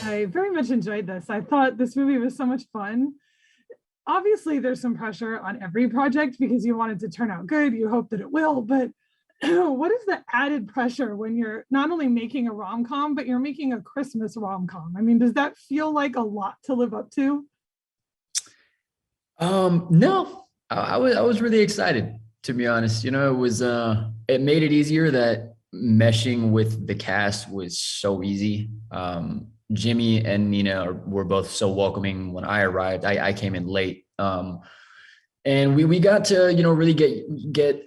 I very much enjoyed this. I thought this movie was so much fun. Obviously, there's some pressure on every project because you want it to turn out good. You hope that it will. But what is the added pressure when you're not only making a rom com, but you're making a Christmas rom com? I mean, does that feel like a lot to live up to? No, I was really excited, to be honest. It made it easier that meshing with the cast was so easy. Jimmy and Nina were both so welcoming when I arrived. I came in late. And we got to, really get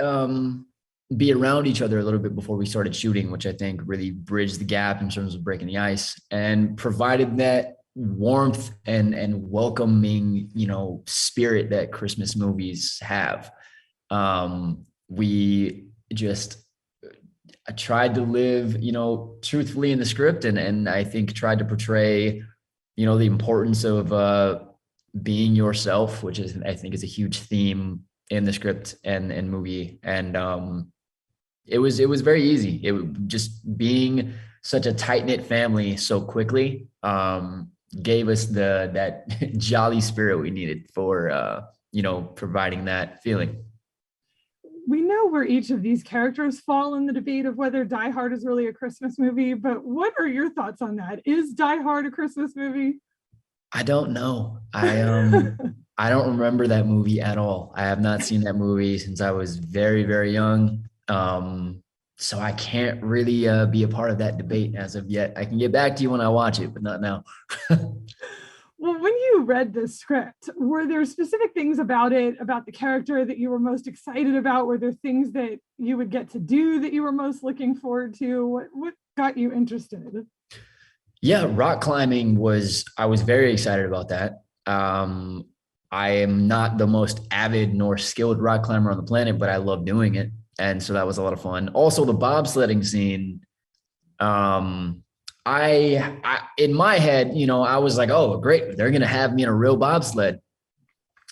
be around each other a little bit before we started shooting, which I think really bridged the gap in terms of breaking the ice and provided that warmth and welcoming, spirit that Christmas movies have. We just I tried to live, truthfully in the script, and I think tried to portray, the importance of being yourself, which is I think is a huge theme in the script and movie. And it was very easy. It just being such a tight knit family so quickly gave us that jolly spirit we needed for providing that feeling. We know where each of these characters fall in the debate of whether Die Hard is really a Christmas movie, but what are your thoughts on that? Is Die Hard a Christmas movie? I don't know. I don't remember that movie at all. I have not seen that movie since I was very, very young. So I can't really be a part of that debate as of yet. I can get back to you when I watch it, but not now. Well, when you read the script, were there specific things about it, about the character that you were most excited about? Were there things that you would get to do that you were most looking forward to? What got you interested? Yeah, rock climbing I was very excited about that. I am not the most avid nor skilled rock climber on the planet, but I love doing it. And so that was a lot of fun. Also, the bobsledding scene, I in my head, I was like, oh, great, they're gonna have me in a real bobsled.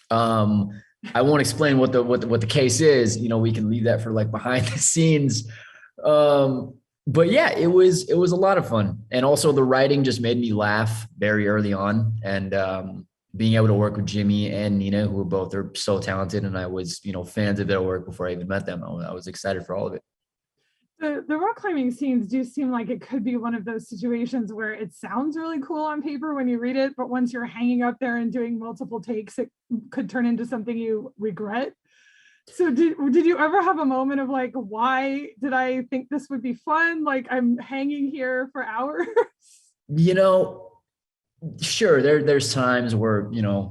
Um, I won't explain what the case is. We can leave that for like behind the scenes. But yeah, it was a lot of fun, and also the writing just made me laugh very early on, and being able to work with Jimmy and Nina, who both are so talented, and I was fans of their work before I even met them. I was excited for all of it. The rock climbing scenes do seem like it could be one of those situations where it sounds really cool on paper when you read it, but once you're hanging up there and doing multiple takes, it could turn into something you regret. So did you ever have a moment of like, why did I think this would be fun? Like I'm hanging here for hours. You know, sure, there's times where,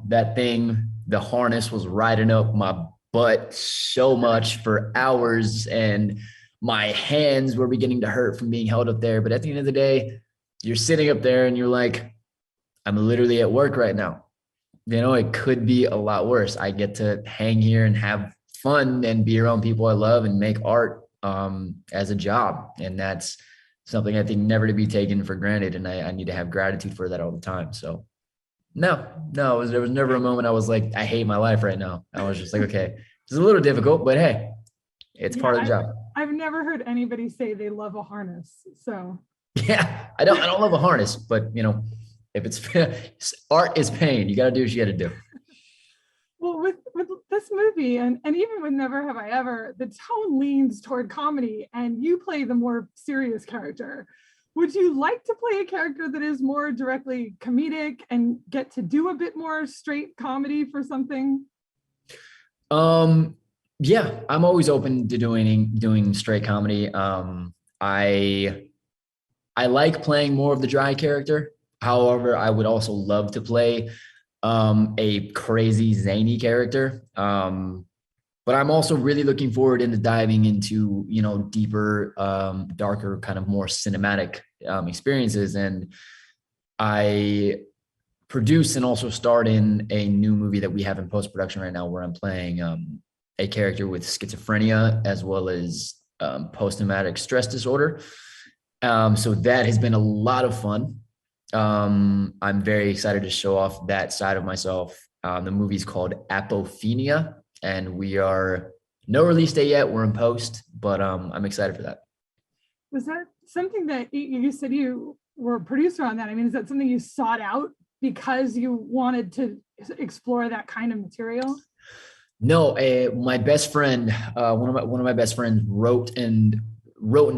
that thing, the harness was riding up my butt so much for hours, and my hands were beginning to hurt from being held up there. But at the end of the day, you're sitting up there and you're like, I'm literally at work right now. It could be a lot worse. I get to hang here and have fun and be around people I love and make art as a job. And that's something I think never to be taken for granted. And I need to have gratitude for that all the time. So no, there was never a moment I was like, I hate my life right now. I was just like, okay, it's a little difficult, but hey, it's part of the job. I've never heard anybody say they love a harness. So Yeah, I don't love a harness, but if it's art is pain, you got to do what you got to do. well, with this movie and even with Never Have I Ever, the tone leans toward comedy and you play the more serious character. Would you like to play a character that is more directly comedic and get to do a bit more straight comedy for something? Yeah, I'm always open to doing straight comedy. I I like playing more of the dry character. However, I would also love to play a crazy zany character. But I'm also really looking forward into diving into, deeper, darker, kind of more cinematic experiences. And I produce and also starred in a new movie that we have in post-production right now where I'm playing a character with schizophrenia as well as post-traumatic stress disorder. So that has been a lot of fun. I'm very excited to show off that side of myself. The movie's called Apophenia, and we are no release date yet. We're in post, but I'm excited for that. Was that something that you said you were a producer on that? I mean, is that something you sought out because you wanted to explore that kind of material? No, my best friend, one of my best friends wrote and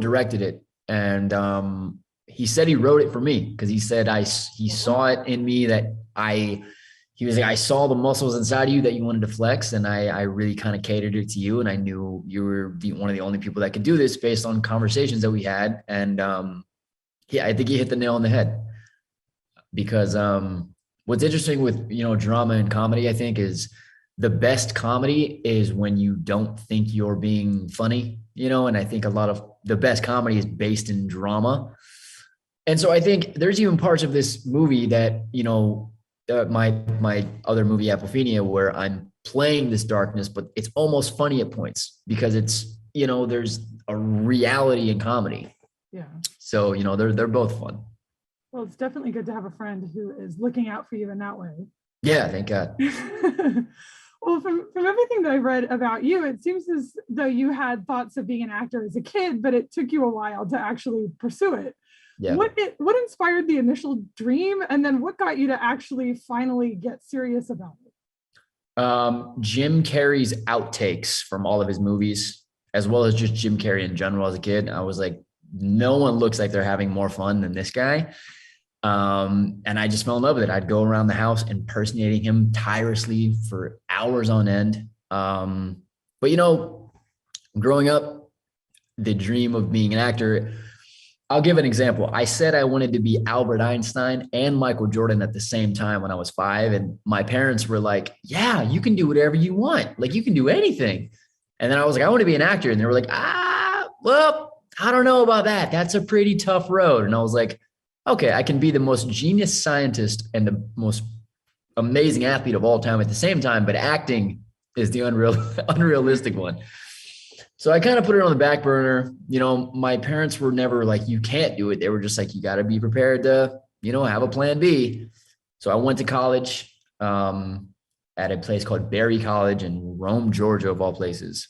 directed it, and he said he wrote it for me because he said he saw it in me that he was like, I saw the muscles inside of you that you wanted to flex, and I really kind of catered it to you, and I knew you were one of the only people that could do this based on conversations that we had, and yeah, I think he hit the nail on the head because what's interesting with drama and comedy, I think, is the best comedy is when you don't think you're being funny, and I think a lot of the best comedy is based in drama. And so I think there's even parts of this movie that, my other movie, Apophenia, where I'm playing this darkness, but it's almost funny at points because it's, there's a reality in comedy. Yeah. So, they're both fun. Well, it's definitely good to have a friend who is looking out for you in that way. Yeah, thank God. Well, from everything that I've read about you, it seems as though you had thoughts of being an actor as a kid, but it took you a while to actually pursue it. Yeah. What inspired the initial dream, and then what got you to actually finally get serious about it? Jim Carrey's outtakes from all of his movies, as well as just Jim Carrey in general as a kid. I was like, no one looks like they're having more fun than this guy. And I just fell in love with it. I'd go around the house impersonating him tirelessly for hours on end. But growing up, the dream of being an actor, I'll give an example. I said I wanted to be Albert Einstein and Michael Jordan at the same time when I was 5. And my parents were like, yeah, you can do whatever you want. Like, you can do anything. And then I was like, I want to be an actor. And they were like, well, I don't know about that. That's a pretty tough road. And I was like, okay, I can be the most genius scientist and the most amazing athlete of all time at the same time, but acting is the unrealistic one. So I kind of put it on the back burner. My parents were never like, you can't do it. They were just like, you got to be prepared to, have a plan B. So I went to college at a place called Berry College in Rome, Georgia, of all places.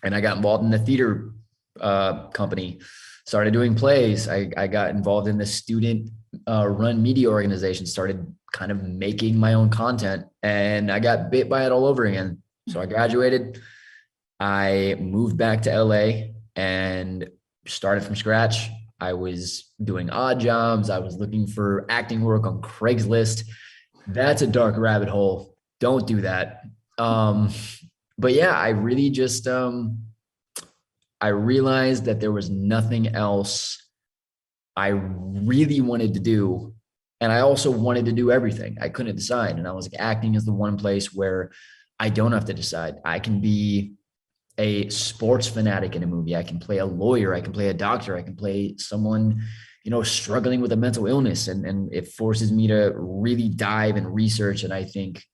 And I got involved in the theater company, started doing plays. I got involved in the student run media organization, started kind of making my own content, and I got bit by it all over again. So I graduated. I moved back to LA and started from scratch. I was doing odd jobs. I was looking for acting work on Craigslist. That's a dark rabbit hole. Don't do that. But yeah, I really just, I realized that there was nothing else I really wanted to do. And I also wanted to do everything. I couldn't decide. And I was like, acting is the one place where I don't have to decide. I can be a sports fanatic in a movie. I can play a lawyer. I can play a doctor. I can play someone, struggling with a mental illness. And it forces me to really dive and research. And I think,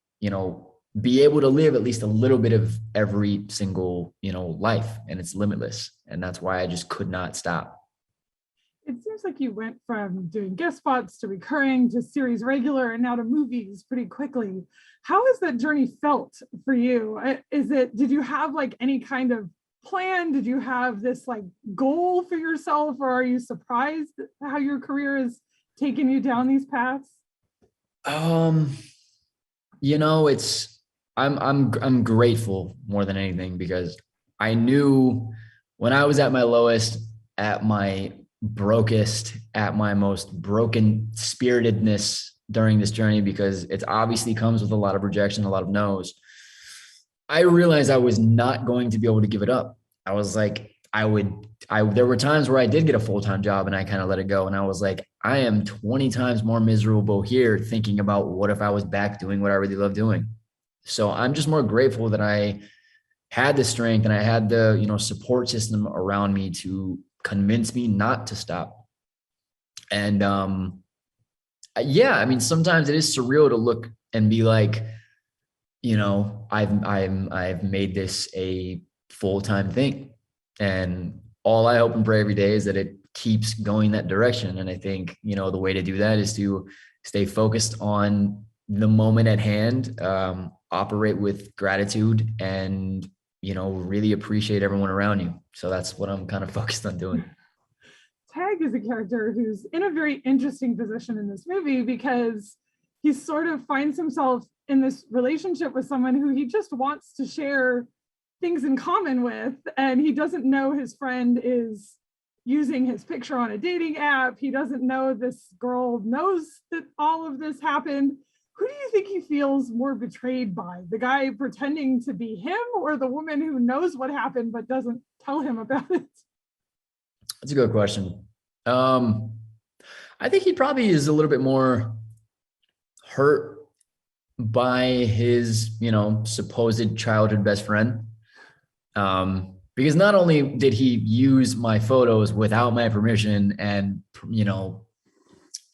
be able to live at least a little bit of every single, life, and it's limitless. And that's why I just could not stop. It seems like you went from doing guest spots to recurring to series regular and now to movies pretty quickly. How has that journey felt for you? Did you have like any kind of plan? Did you have this like goal for yourself, or are you surprised how your career has taken you down these paths? I'm grateful more than anything, because I knew when I was at my lowest, at my brokest, at my most broken spiritedness during this journey, because it obviously comes with a lot of rejection, a lot of no's. I realized I was not going to be able to give it up. I was like, there were times where I did get a full-time job and I kind of let it go. And I was like, I am 20 times more miserable here thinking about what if I was back doing what I really love doing. So I'm just more grateful that I had the strength and I had the, support system around me to convince me not to stop. And sometimes it is surreal to look and be like, I've made this a full-time thing. And all I hope and pray every day is that it keeps going that direction. And I think, the way to do that is to stay focused on the moment at hand, operate with gratitude, and, really appreciate everyone around you. So that's what I'm kind of focused on doing. Tag is a character who's in a very interesting position in this movie because he sort of finds himself in this relationship with someone who he just wants to share things in common with, and he doesn't know his friend is using his picture on a dating app. He doesn't know this girl knows that all of this happened. Who do you think he feels more betrayed by? The guy pretending to be him, or the woman who knows what happened but doesn't tell him about it? That's a good question. I think he probably is a little bit more hurt by his, supposed childhood best friend. Because not only did he use my photos without my permission and,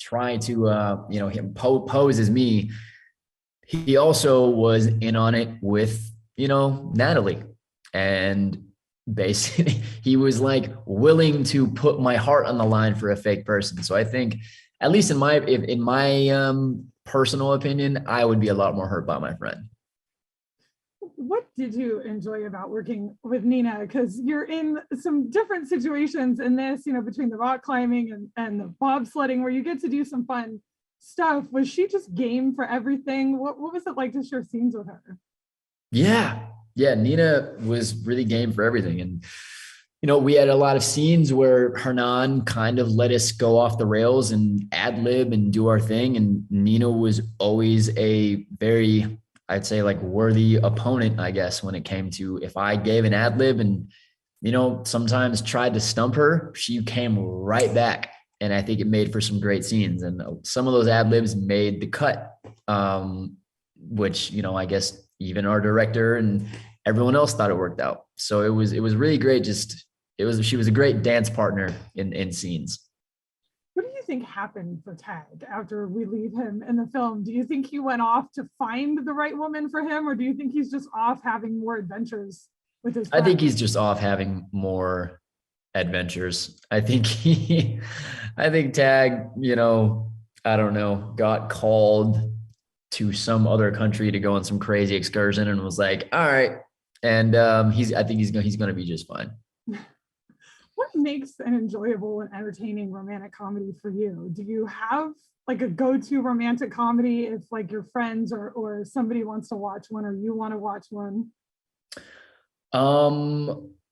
try to, pose as me, he also was in on it with, Natalie. And basically he was like willing to put my heart on the line for a fake person. So I think, at least in my personal opinion, I would be a lot more hurt by my friend. What did you enjoy about working with Nina? Because you're in some different situations in this, between the rock climbing and the bobsledding, where you get to do some fun stuff. Was she just game for everything? What was it like to share scenes with her? Yeah. Nina was really game for everything. And, we had a lot of scenes where Hernan kind of let us go off the rails and ad lib and do our thing. And Nina was always a very, I'd say, like, worthy opponent, I guess, when it came to, if I gave an ad lib and, sometimes tried to stump her, she came right back. And I think it made for some great scenes. And some of those ad libs made the cut, which, I guess even our director and everyone else thought it worked out. So it was really great. She was a great dance partner in scenes. What do you think happened for Tag after we leave him in the film? Do you think he went off to find the right woman for him, or do you think he's just off having more adventures with his friends? I think he's just off having more adventures. I think Tag, I don't know, got called to some other country to go on some crazy excursion and was like, all right. And I think he's going to be just fine. What makes an enjoyable and entertaining romantic comedy for you? Do you have like a go-to romantic comedy if like your friends or somebody wants to watch one, or you want to watch one?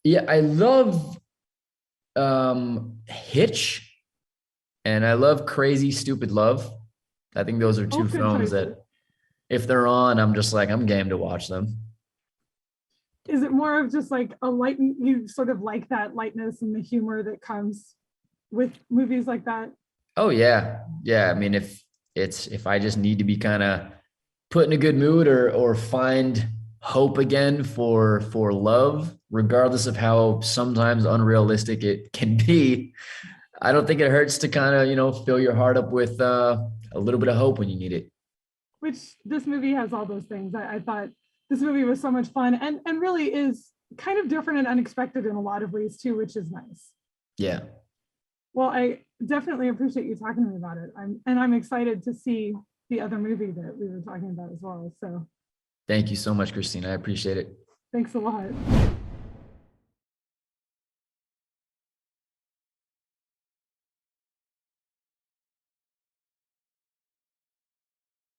Yeah, I love Hitch, and I love Crazy Stupid Love. I think those are two films that if they're on, I'm just like, I'm game to watch them. Is it more of just like you sort of like that lightness and the humor that comes with movies like that? Oh yeah. I mean, if I just need to be kind of put in a good mood or find hope again for love, regardless of how sometimes unrealistic it can be, I don't think it hurts to kind of, fill your heart up with a little bit of hope when you need it. Which this movie has all those things. I thought this movie was so much fun and really is kind of different and unexpected in a lot of ways too, which is nice. Yeah. Well, I definitely appreciate you talking to me about it. I'm excited to see the other movie that we were talking about as well. So thank you so much, Christine. I appreciate it. Thanks a lot.